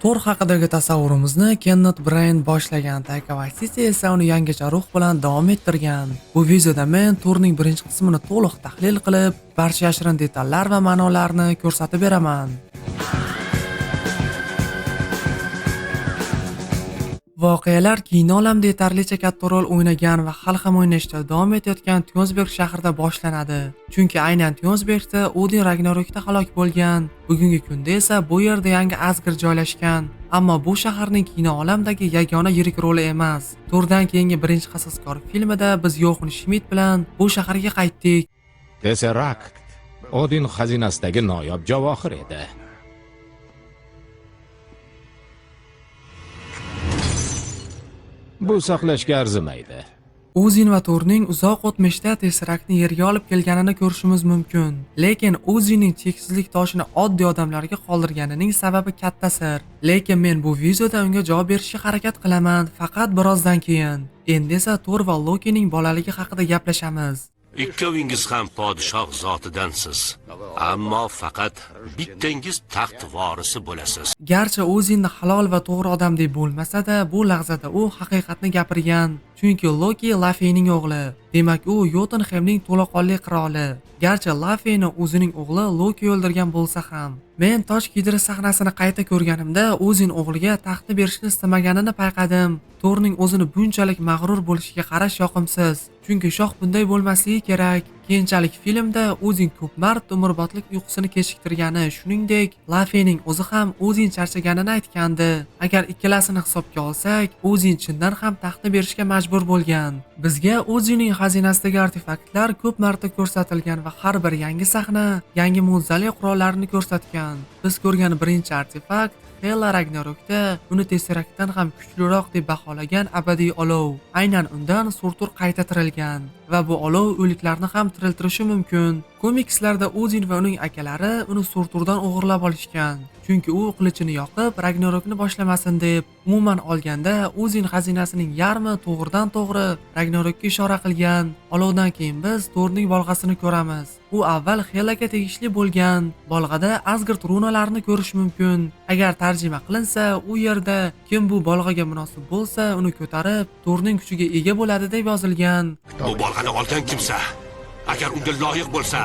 Tor haqidagi tasavvurimizni Kenneth Brain boshlagan, Taika Waititi esa uni yangicha ruh bilan davom ettirgan. Bu videoda men Torning birinchi qismini to'liq tahlil qilib, barcha yashirin detallar va ma'nolarni ko'rsatib beraman. Voqealar kino olamida yetarlicha katta rol o'ynagan va hali ham o'ynashda davom etayotgan Tyonsberg shahrida boshlanadi. Chunki aynan Tyonsbergda Odin Ragnarokda halok bo'lgan. Bugungi kunda esa bu yerda yangi Asgard joylashgan. Ammo bu shaharning kino olamidagi yagona yirik roli emas. Tordan keyingi birinchi qasaskor filmida biz Yoxun Schmidt bilan bu shaharga qaytdik. Tesseract Odin xazinasidagi noyob javohir edi. Bu saqlashga arzimaydi. Odin va Torning uzoq o'tmishda Tesseractni yerga olib kelganini ko'rishimiz mumkin. Lekin Odinning cheksizlik toshini oddiy odamlarga qoldirganining sababi katta sir. Lekin men bu videoda unga javob berishga harakat qilaman, faqat birozdan keyin. Endi esa Tor va Lokining bolaligi haqida gaplashamiz. Ikkovingiz ham podshoh zotidansiz. Ammo faqat bittangiz taxt vorisi bo'lasiz. Garchi Odinni halol va to'g'ri odam deb bo'lmasa-da, bu lahzada u haqiqatni gapirgan. Chunki Loki Lafeyning o'g'li. Demak, u Jotunheimning to'laqonli qiroli. Garchi Lafeyni o'zining o'g'li Loki o'ldirgan bo'lsa ham, men toj kiydirish sahnasini qayta ko'rganimda Odin o'g'liga taxtni berishni istamaganini payqadim. Torning o'zini bunchalik mag'rur bo'lishiga qarash yoqimsiz. Chunki shoh bunday bo'lmasligi kerak. Keyinchalik filmda Odin ko'p marta umrbodlik uyqusini kechiktirgani, shuningdek, Lafeyning o'zi ham Odin charchaganini aytgandi. Agar ikkalasini hisobga olsak, Odin chindan ham taxtni berishga majbur bo'lgan. Bizga Odinning xazinasidagi artefaktlar ko'p marta ko'rsatilgan va har bir yangi sahna yangi mo'jizali qurollarni ko'rsatgan. Biz ko'rgan birinchi artefakt Hela Ragnarokda uni Tesseractdan ham kuchliroq deb baholagan abadiy olov. Aynan undan Surtur qayta tirilgan va bu olov o'liklarni ham tiriltirishi mumkin. Komikslarda Odin va uning akalari uni Surturdan o'g'irlab olishgan. Chunki u qilichini yoqib Ragnarokni boshlamasin deb. Umuman olganda, Odin xazinasining yarmi to'g'ridan to'g'ri Ragnarokka ishora qilgan. Olovdan keyin biz Torning bolg'asini ko'ramiz. U avval Helaga tegishli bo'lgan. Bolg'ada Asgard runalarini ko'rish mumkin. Agar tarjima qilinsa, u yerda kim bu bolg'aga munosib bo'lsa, uni ko'tarib Torning kuchiga ega bo'ladi deb yozilgan. Bu bolg'ani olgan kimsa, agar unga loyiq bo'lsa,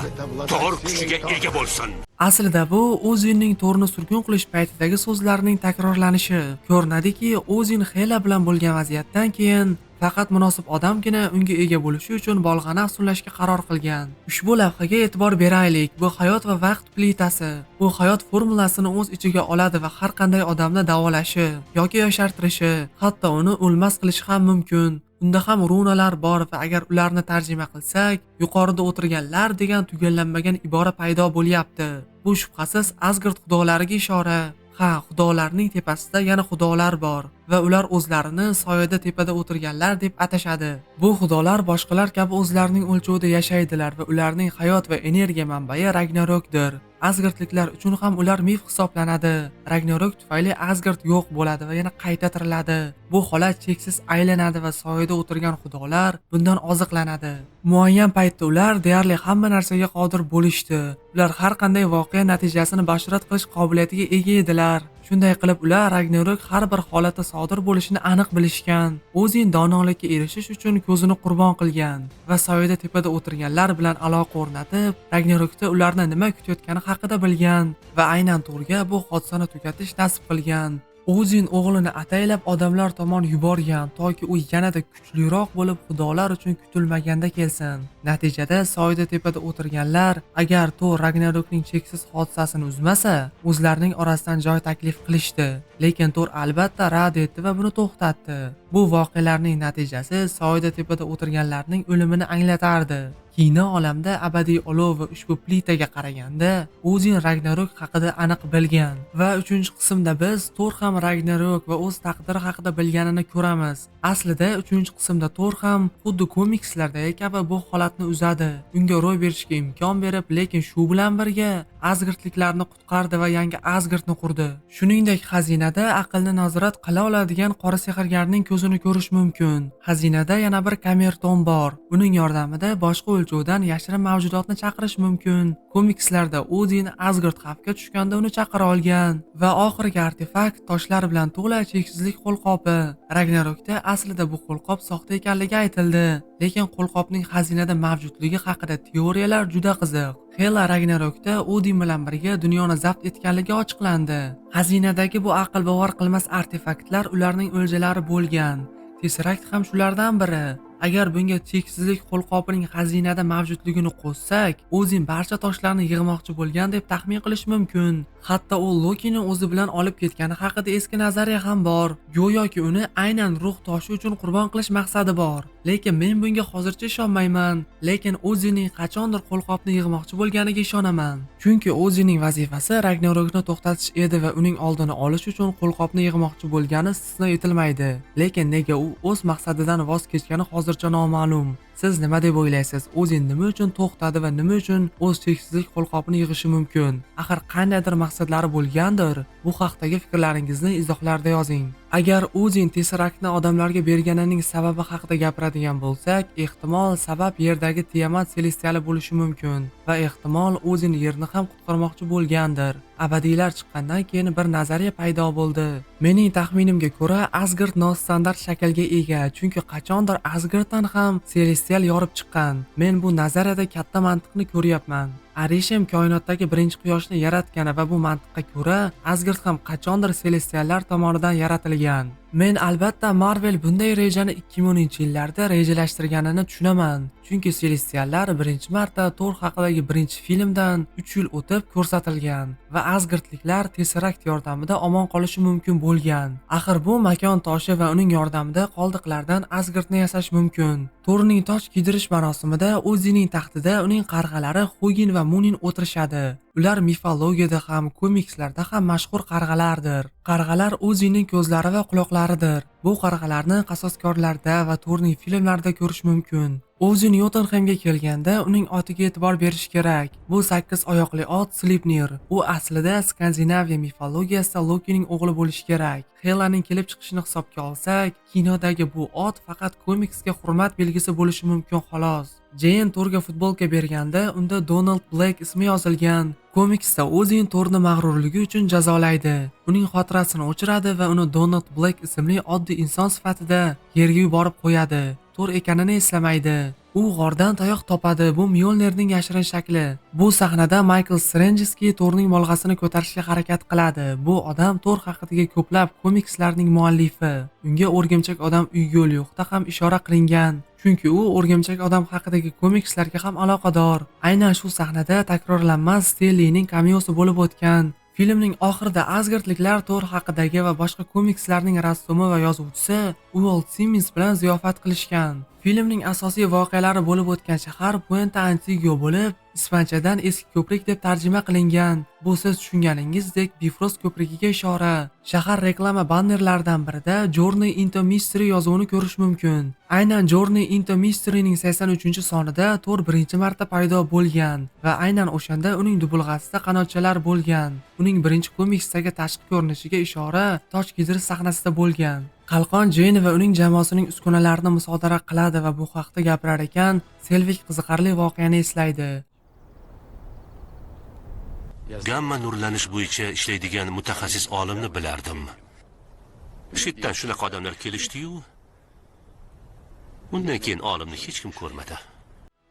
Tor kuchiga ega bo'lsin. Aslida bu Odinning Torni surgun qilish paytidagi so'zlarining takrorlanishi. Ko'rinadiki, Odin Hela bilan bo'lgan vaziyatdan keyin faqat munosib odamgina unga ega bo'lishi uchun bolg'ani afsunlashga qaror qilgan. Ushbu lavhaga e'tibor beraylik. Bu hayot va vaqt plitasi. Bu hayot formulasini o'z ichiga oladi va har qanday odamni davolashi yoki yoshartirishi, hatto uni o'lmas qilishi ham mumkin. Unda ham runalar bor va agar ularni tarjima qilsak, yuqorida o'tirganlar degan tugallanmagan ibora paydo bo'lyapti. Bu shubhasiz Asgard xudolariga ishora. Ha, xudolarning tepasida yana xudolar bor va ular o'zlarini soyada tepada o'tirganlar deb atashadi. Bu xudolar boshqalar kabi o'zlarining o'lchovida yashaydilar va ularning hayot va energiya manbai Ragnarokdir. Asgardliklar uchun ham ular mif hisoblanadi. Ragnarok tufayli Asgard yo'q bo'ladi va yana qayta tiriladi. Bu holat cheksiz aylanadi va soyada o'tirgan xudolar bundan oziqlanadi. Muayyan paytda ular deyarli hamma narsaga qodir bo'lishdi. Ular har qanday voqea natijasini bashorat qilish qobiliyatiga ega edilar. Shunday qilib ular Ragnarok har bir holatda sodir bo'lishini aniq bilishgan. Odin donolikka erishish uchun ko'zini qurbon qilgan va soyada tepada o'tirganlar bilan aloqa o'rnatib, Ragnarokda ularni nima kutayotgani haqida bilgan va aynan Torga bu hodisani tugatish nasib qilgan. Odin o'g'lini ataylab odamlar tomon yuborgan, toki u yanada kuchliroq bo'lib xudolar uchun kutilmaganda kelsin. Natijada soyda tepada o'tirganlar agar Thor Ragnarokning cheksiz hodisasini uzmasa, o'zlarining orasidan joy taklif qilishdi. Lekin Thor albatta rad etdi va buni to'xtatdi. Bu voqealarning natijasi soyda tepada o'tirganlarning o'limini anglatardi. Kino olamda abadiy olov va ushbu plitaga qaraganda Odin Ragnarok haqida aniq bilgan va 3-qismda biz Thor ham Ragnarok va o'z taqdiri haqida bilganini ko'ramiz. Aslida 3-qismda Thor ham xuddi komikslardagi kabi bu holatni uzadi. Unga ro'y berishga imkon berib, lekin shu bilan birga Asgardliklarni qutqardi va yangi Asgardni qurdi. Shuningdek, xazinada aqlni nazorat qila oladigan qora sehrgarning ko'zini ko'rish mumkin. Xazinada yana bir kamerton bor. Uning yordamida boshqa o'lchovdan yashirin mavjudotni chaqirish mumkin. Komikslarda Odin Asgard xavfga tushganda uni chaqira olgan va oxirgi artefakt toshlar bilan to'la cheksizlik qo'lqopi. Ragnarokda aslida bu qo'lqop soxta ekanligi aytildi, lekin qo'lqopning xazinada mavjudligi haqida teoriyalar juda qiziq. Hela Ragnarokda Odin bilan birga dunyoni zabt etganligi ochiqlandi. Xazinadagi bu aql bovar qilmas artefaktlar ularning o'ljalari bo'lgan. Tesseract ham shulardan biri. Agar bunga cheksizlik qo'lqopining xazinada mavjudligini qo'shsak, Odin barcha toshlarni yig'moqchi bo'lgan deb taxmin qilish mumkin. Hatto u Lokini o'zi bilan olib ketgani haqida eski nazariya ham bor. Go'yoki uni aynan ruh toshi uchun qurbon qilish maqsadi bor. Lekin men bunga hozircha ishonmayman. Lekin Odinning qachondir qo'lqopni yig'moqchi bo'lganiga ishonaman. Chunki Odinning vazifasi Ragnarokni to'xtatish edi va uning oldini olish uchun qo'lqopni yig'moqchi bo'lgani istisno etilmaydi. Lekin nega u o'z maqsadidan voz kechgani hozircha noma'lum. Siz nima deb o'ylaysiz? Odin nima uchun to'xtadi va nima uchun o'z cheksizlik qo'lqopini yig'ishi mumkin? Axir qandaydir maqsadlari bo'lgandir. Bu haqdagi fikrlaringizni izohlarda yozing. Agar Odin Tesseractni odamlarga berganining sababi haqida gapiradigan bo'lsak, ehtimol sabab yerdagi Tiamat Celestiali bo'lishi mumkin va ehtimol Odin yerni ham qutqarmoqchi bo'lgandir. Abadiylar chiqqandan keyin bir nazariya paydo bo'ldi. Mening taxminimga ko'ra, Asgard nostandart shaklga ega, chunki qachondir Asgarddan ham Celestial yorib chiqqan. Men bu nazariyada katta mantiqni ko'ryapman. Arishem koinotdagi birinchi quyoshni yaratgani va bu mantiqqa ko'ra Asgard ham qachondir Celestiallar tomonidan yaratilgan. Men albatta Marvel bunday rejani 2010-yillarda rejalashtirganini tushunaman. Chunki Celestiallar birinchi marta Thor haqidagi birinchi filmdan 3 yil o'tib ko'rsatilgan va Asgardliklar Tesseract yordamida omon qolishi mumkin bo'lgan. Axir bu makon toshi va uning yordamida qoldiqlardan Asgardni yasash mumkin. Thorning toj kiydirish marosimida Odinning taxtida uning qarg'alari Hugin va Munin o'tirishadi. Ular mifologiyada ham, komikslarda ham mashhur qarg'alardir. Qarg'alar Odinning ko'zlari va quloqlaridir. Bu qarg'alarni qasoskorlarda va Thorning filmlarida ko'rish mumkin. Odin Jotunheimga kelganda uning otiga e'tibor berish kerak. Bu 8 oyoqli ot Sleipnir. U aslida Skandinaviya mifologiyasida Lokining o'g'li bo'lishi kerak. Helaning kelib chiqishini hisobga olsak, kinodagi bu ot faqat komiksga hurmat belgisi bo'lishi mumkin xolos. Jane Thorga futbolka berganda unda Donald Black ismi yozilgan. Komiksda Odin Thorni mag'rurligi uchun jazolaydi. Uning xotirasini o'chiradi va uni Donald Black ismli oddiy inson sifatida yerga yuborib qo'yadi. Thor ekanini eslamaydi. U g'ordan tayoq topadi. Bu Mjolnirning yashirin shakli. Bu sahnada Michael Strangeski Thorning bolg'asini ko'tarishga harakat qiladi. Bu odam Thor haqidagi ko'plab komikslarning muallifi. Unga o'rgimchak odam uy yo'l yo'qda ham ishora qilingan. Chunki u o'rgimchak odam haqidagi komikslarga ham aloqador. Aynan shu sahnada takrorlanmas Stellining kameosi bo'lib o'tgan. Filmning oxirida Asgardliklar Thor haqidagi va boshqa komikslarning rassomi va yozuvchisi Walt Simmons bilan ziyofat qilishgan. Filmning asosiy voqealari bo'lib o'tgan shahar Puente Antiguo bo'lib, ispanchadan eski ko'prik deb tarjima qilingan. Bu siz tushunganingizdek Bifrost ko'prigiga ishora. Shahar reklama bannerlaridan birida Journey into Mystery yozuvini ko'rish mumkin. Aynan Journey into Mystery'ning 83-sonida Thor birinchi marta paydo bo'lgan va aynan o'shanda uning dubulg'asida qanotchalar bo'lgan. Uning birinchi komiksdagi tashqi ko'rinishiga ishora toj kiydirish sahnasida bo'lgan. Qalqon Jane va uning jamoasining uskunalarini musodara qiladi va bu haqda gapirar ekan, Selvik qiziqarli voqeani eslaydi. Gamma nurlanish bo'yicha ishlaydigan mutaxassis olimni bilardim. Shitdan shunaqa odamlar kelishdi-yu. Undan keyin olimni hech kim ko'rmadi.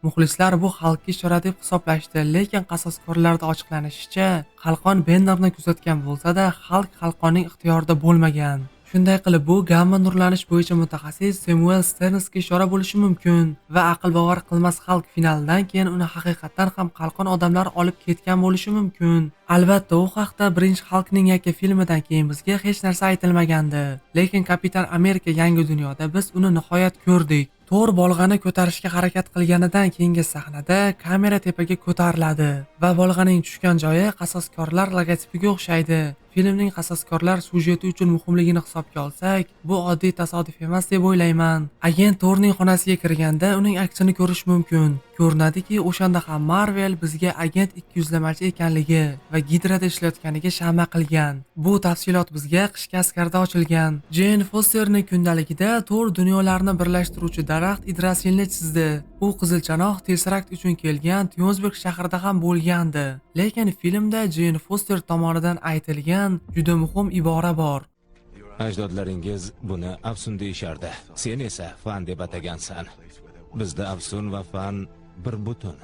Muxlislar bu xalqqa ishora deb hisoblashdi, lekin qasoskorlarda ochiqlanishicha, Qalqon Bennerni kuzatgan bo'lsa-da, xalq Qalqonning ixtiyorida bo'lmagan. Shunday qilib bu gamma nurlanish bo'yicha mutaxassis Samuel Sternsga ishora bo'lishi mumkin va aql bovar qilmas xalq finaldan keyin uni haqiqatan ham Qalqon odamlar olib ketgan bo'lishi mumkin. Albatta, u haqda birinchi Xalqning yakka filmidan keyin bizga hech narsa aytilmagandi. Lekin Kapitan Amerika yangi dunyoda biz uni nihoyat ko'rdik. Thor bolg'ani ko'tarishga harakat qilganidan keyingi sahnada kamera tepaga ko'tariladi va bolg'aning tushgan joyi qasoskorlar logotipiga o'xshaydi. Filmning qasoskorlar sujeti uchun muhimligini hisobga olsak, bu oddiy tasodif emas deb o'ylayman. Agent Thorning xonasiga kirganda uning aksini ko'rish mumkin. Ko'rinadiki, o'shanda ham Marvel bizga agent 200lamachi ekanligi va Gidrada ishlayotganiga shama qilgan. Bu tafsilot bizga qishki askarda ochilgan. Jane Fosterning kundaligida Thor dunyolarni birlashtiruvchi daraxt Yggdrasilni chizdi. U qizilchanoq Tesseract uchun kelgan Tyonsburg shahrida ham bo'lgandi. Lekin filmda Jane Foster tomonidan aytilgan juda muhim ibora bor. Ajdodlaringiz buni afsun deyishardi. Sen esa fan deb atagansan. Bizda afsun va fan bir butun.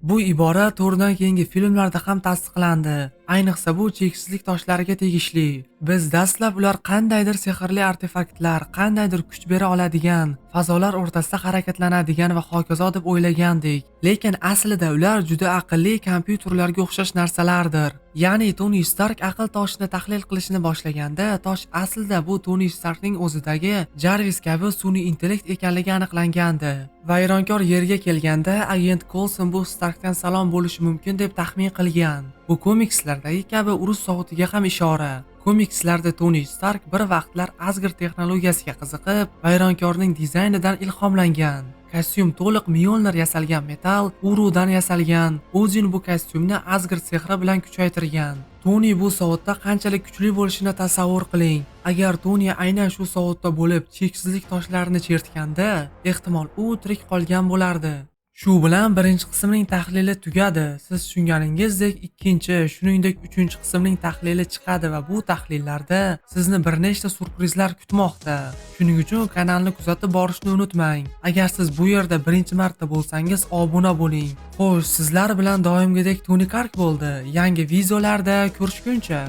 Bu ibora Thordan keyingi filmlarda ham tasdiqlandi. Ayniqsa bu cheksizlik toshlariga tegishli. Biz dastlab ular qandaydir sehrli artefaktlar, qandaydir kuch bera oladigan, fazolar o'rtasida harakatlanadigan va hokazo deb o'ylagandik. Lekin aslida ular juda aqlli kompyuterlarga o'xshash narsalardir. Ya'ni Tony Stark aql toshini tahlil qilishni boshlaganda, tosh aslida bu Tony Starkning o'zidagi Jarvis kabi sun'iy intellekt ekanligi aniqlangandi. Vayronkor yerga kelganda agent Coulson bu Starkdan salom bo'lishi mumkin deb taxmin qilgan. Bu komikslardagi kabi urush soatiga ham ishora. Komikslarda Tony Stark bir vaqtlar Asgard texnologiyasiga qiziqib, vayronkorning dizaynidan ilhomlangan. Kostyum to'liq Mjolnir yasalgan metal urudan yasalgan. O'zin bu kostyumni Asgard sehri bilan kuchaytirgan. Tony bu soatda qanchalik kuchli bo'lishini tasavvur qiling. Agar Tony aynan shu soatda bo'lib cheksizlik toshlarini chertganda, ehtimol u tirik qolgan bo'lardi. Shu bilan birinchi qismning tahlili tugadi. Siz tushunganingizdek, ikkinchi, shuningdek uchinchi qismning tahlili chiqadi va bu tahlillarda sizni bir nechta surprizlar kutmoqda. Shuning uchun kanalni kuzatib borishni unutmang. Agar siz bu yerda birinchi marta bo'lsangiz, obuna bo'ling. Xo'sh, sizlar bilan doimgidek Tony Kark bo'ldi. Yangi videolarda ko'rishguncha